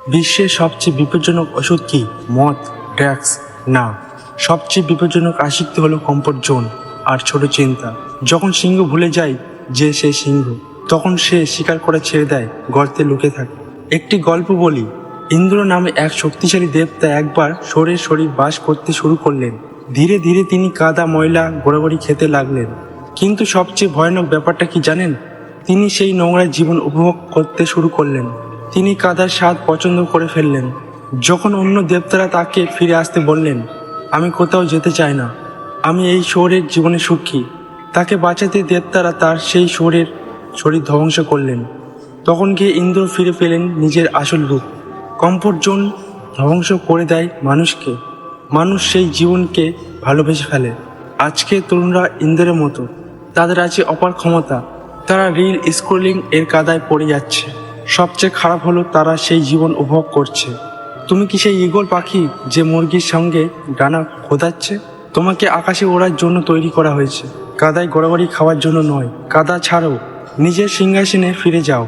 বিশ্বের সবচেয়ে বিপজ্জনক ওষুধ কি? মদ, ড্রাগস? না, সবচেয়ে বিপজ্জনক আসক্তি হলো কমফোর্ট জোন আর ছোট চিন্তা। যখন সিংহ ভুলে যায় যে সে সিংহ, তখন সে শিকার করা ছেড়ে দেয়, গর্তে লুকে থাকে। একটি গল্প বলি। ইন্দ্র নামে এক শক্তিশালী দেবতা একবার শরীর বাস করতে শুরু করলেন। ধীরে ধীরে তিনি কাদা ময়লা গড়াগড়ি খেতে লাগলেন। কিন্তু সবচেয়ে ভয়ানক ব্যাপারটা কি জানেন? তিনি সেই নোংরা জীবন উপভোগ করতে শুরু করলেন। তিনি কাদার স্বাদ পছন্দ করে ফেললেন। যখন অন্য দেবতারা তাকে ফিরে আসতে বললেন, আমি কোথাও যেতে চাই না, আমি এই শহরের জীবনে সুখী, তাকে বাঁচাতে দেবতারা তার সেই শরীর ধ্বংস করলেন। তখন গিয়ে ইন্দ্র ফিরে পেলেন নিজের আসল রূপ। কমফোর্ট জোন ধ্বংস করে দেয় মানুষকে, মানুষ সেই জীবনকে ভালোবেসে ফেলে। আজকে তরুণরা ইন্দ্রের মতো, তাদের আছে অপার ক্ষমতা, তারা রিল স্ক্রলিং এর কাদায় পড়ে যাচ্ছে। সবচেয়ে খারাপ হলো তারা সেই জীবন উপভোগ করছে। তুমি কি সেই ঈগল পাখি যে মুরগির সঙ্গে ডানা খোদাচ্ছে? তোমাকে আকাশে ওড়ার জন্য তৈরি করা হয়েছে, কাদায় গড়াগড়ি খাওয়ার জন্য নয়। কাদা ছাড়ো, নিজের সিংহাসনে ফিরে যাও।